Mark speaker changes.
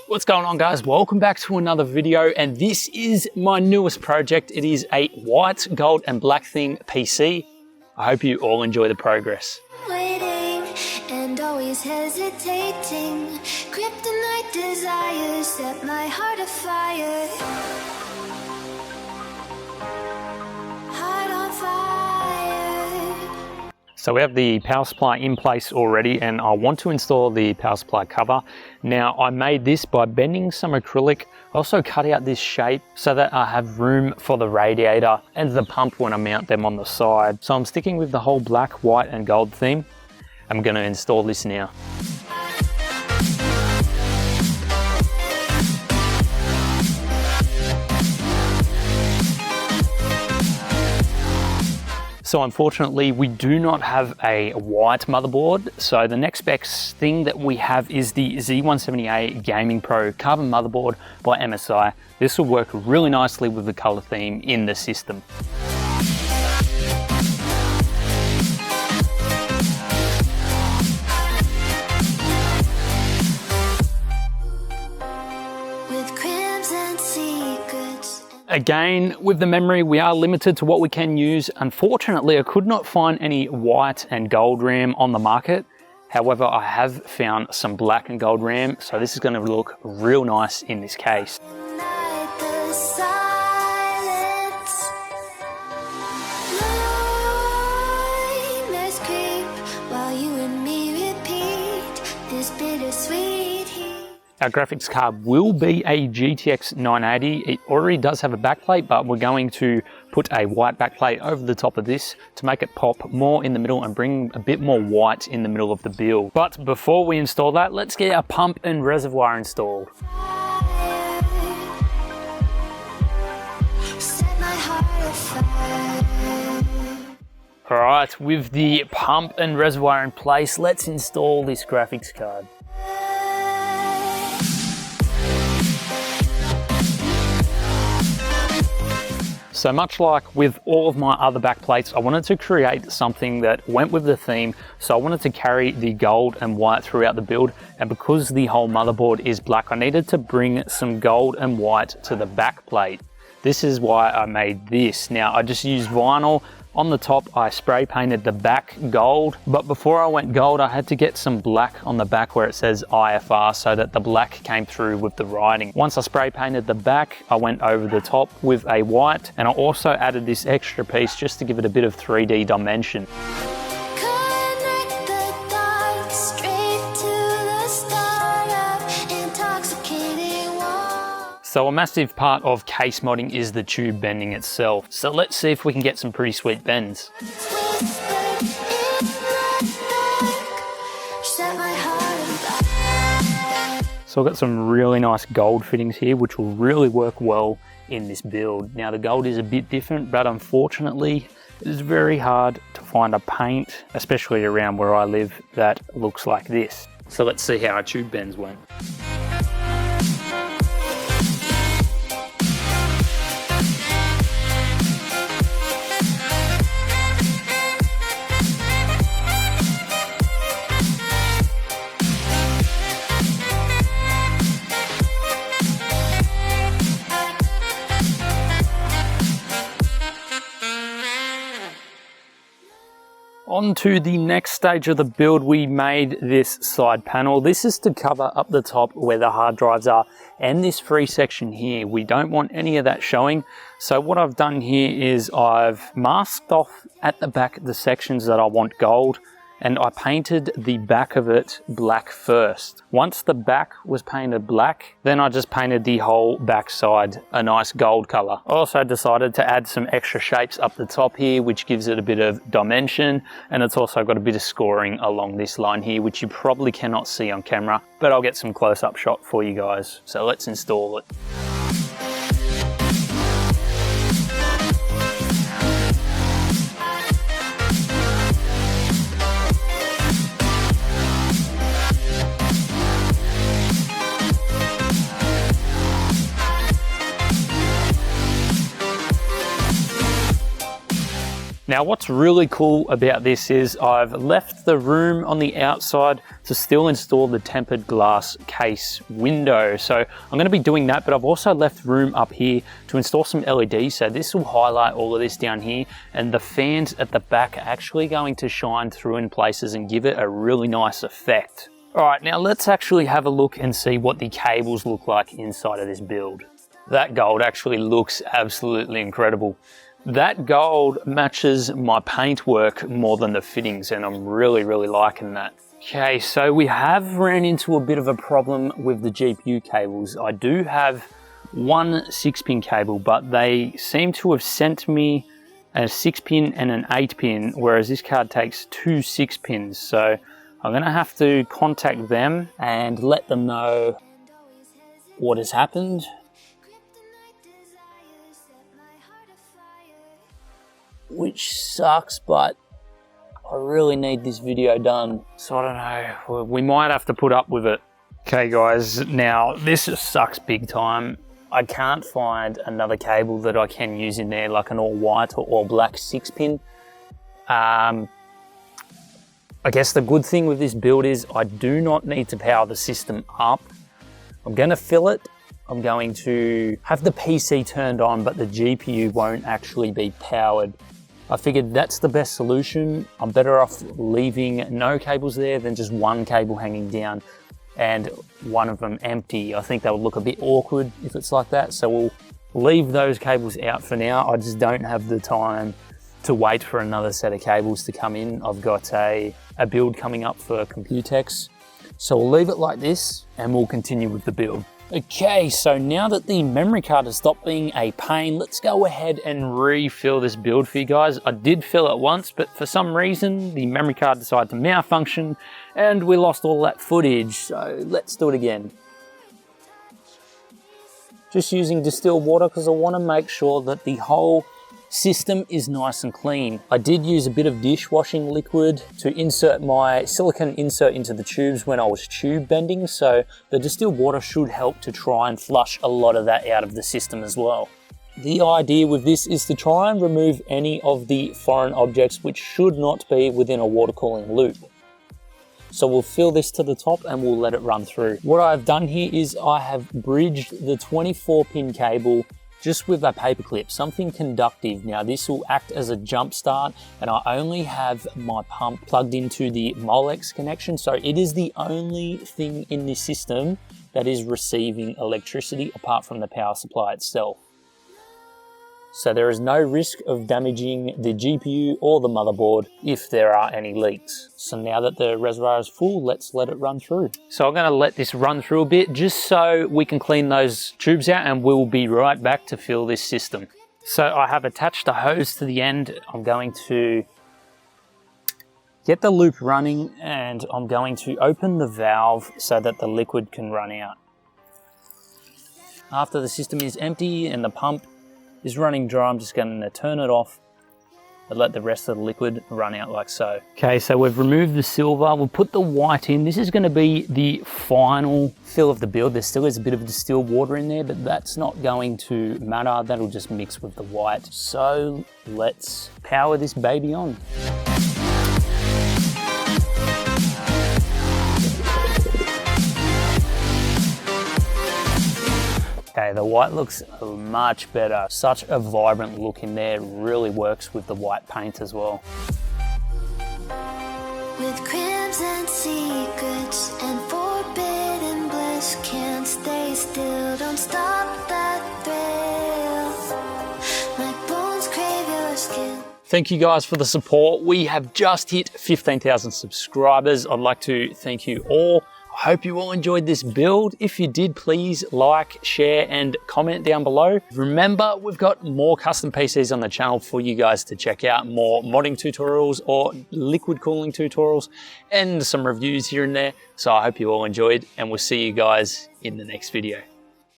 Speaker 1: What's going on, guys? Welcome back to another video, and this is my newest project. It is a white, gold and black theme PC. I hope you all enjoy the progress.
Speaker 2: Waiting and always hesitating, kryptonite desires set my heart afire. Heart on fire.
Speaker 1: So we have the power supply in place already, and I want to install the power supply cover. Now, I made this by bending some acrylic. I also cut out this shape so that I have room for the radiator and the pump when I mount them on the side. So I'm sticking with the whole black, white and gold theme. I'm going to install this now. So unfortunately, we do not have a white motherboard. So the next best thing that we have is the Z170A Gaming Pro carbon motherboard by MSI. This will work really nicely with the color theme in the system. Again, with the memory, we are limited to what we can use. Unfortunately, I could not find any white and gold RAM on the market. However, I have found some black and gold RAM, so this is going to look real nice in this case. Our graphics card will be a GTX 980. It already does have a backplate, but we're going to put a white backplate over the top of this to make it pop more in the middle and bring a bit more white in the middle of the build. But before we install that, let's get our pump and reservoir installed. Alright, with the pump and reservoir in place, let's install this graphics card. So much like with all of my other backplates, I wanted to create something that went with the theme. So I wanted to carry the gold and white throughout the build. And because the whole motherboard is black, I needed to bring some gold and white to the backplate. This is why I made this. Now, I just used vinyl. On the top, I spray painted the back gold, but before I went gold, I had to get some black on the back where it says IFR so that the black came through with the writing. Once I spray painted the back, I went over the top with a white, and I also added this extra piece just to give it a bit of 3D dimension. So a massive part of case modding is the tube bending itself. So let's see if we can get some pretty sweet bends. So I've got some really nice gold fittings here, which will really work well in this build. Now the gold is a bit different, but unfortunately, it is very hard to find a paint, especially around where I live, that looks like this. So let's see how our tube bends went. On to the next stage of the build, we made this side panel. This is to cover up the top where the hard drives are, and this free section here. We don't want any of that showing. So what I've done here is I've masked off at the back the sections that I want gold, and I painted the back of it black first. Once the back was painted black, then I just painted the whole back side a nice gold color. I also decided to add some extra shapes up the top here, which gives it a bit of dimension, and it's also got a bit of scoring along this line here, which you probably cannot see on camera, but I'll get some close-up shot for you guys. So let's install it. Now what's really cool about this is I've left the room on the outside to still install the tempered glass case window. So I'm going to be doing that, but I've also left room up here to install some LEDs. So this will highlight all of this down here, and the fans at the back are actually going to shine through in places and give it a really nice effect. All right, now let's actually have a look and see what the cables look like inside of this build. That gold actually looks absolutely incredible. That gold matches my paintwork more than the fittings, and I'm really liking that. Okay, so we have ran into a bit of a problem with the GPU cables. I do have one 6-pin cable, but they seem to have sent me a 6-pin and an 8-pin, whereas this card takes 2 6-pins. So I'm gonna have to contact them and let them know what has happened. Which sucks, but I really need this video done. So I don't know, we might have to put up with it. Okay guys, now this sucks big time. I can't find another cable that I can use in there, like an all white or all black 6-pin. I guess the good thing with this build is I do not need to power the system up. I'm gonna fill it. I'm going to have the PC turned on, but the GPU won't actually be powered. I figured that's the best solution. I'm better off leaving no cables there than just one cable hanging down and one of them empty. I think that would look a bit awkward if it's like that. So we'll leave those cables out for now. I just don't have the time to wait for another set of cables to come in. I've got a build coming up for Computex. So we'll leave it like this and we'll continue with the build. Okay, so now that the memory card has stopped being a pain, let's go ahead and refill this build for you guys. I did fill it once, but for some reason, the memory card decided to malfunction and we lost all that footage. So let's do it again. Just using distilled water because I want to make sure that the whole system is nice and clean. I did use a bit of dishwashing liquid to insert my silicone insert into the tubes when I was tube bending, so the distilled water should help to try and flush a lot of that out of the system as well. The idea with this is to try and remove any of the foreign objects which should not be within a water cooling loop. So we'll fill this to the top and we'll let it run through. What I've done here is I have bridged the 24-pin cable just with a paper clip, something conductive. Now this will act as a jump start, and I only have my pump plugged into the Molex connection, so it is the only thing in this system that is receiving electricity apart from the power supply itself. So there is no risk of damaging the GPU or the motherboard if there are any leaks. So now that the reservoir is full, let's let it run through. So I'm gonna let this run through a bit just so we can clean those tubes out, and we'll be right back to fill this system. So I have attached a hose to the end. I'm going to get the loop running and I'm going to open the valve so that the liquid can run out. After the system is empty and the pump is running dry, I'm just going to turn it off and let the rest of the liquid run out like so. Okay, so we've removed the silver, we'll put the white in. This is going to be the final fill of the build. There still is a bit of distilled water in there, but that's not going to matter. That'll just mix with the white. So let's power this baby on. Okay, the white looks much better. Such a vibrant look in there. Really works with the white paint as well.
Speaker 2: With crimes and secrets and forbidden bliss, can't stay still, don't stop that thrill. My bones crave your skin.
Speaker 1: Thank you guys for the support. We have just hit 15,000 subscribers. I'd like to thank you all. I hope you all enjoyed this build. If you did, please like, share, and comment down below. Remember, we've got more custom PCs on the channel for you guys to check out, more modding tutorials or liquid cooling tutorials, and some reviews here and there. So I hope you all enjoyed, and we'll see you guys in the next video.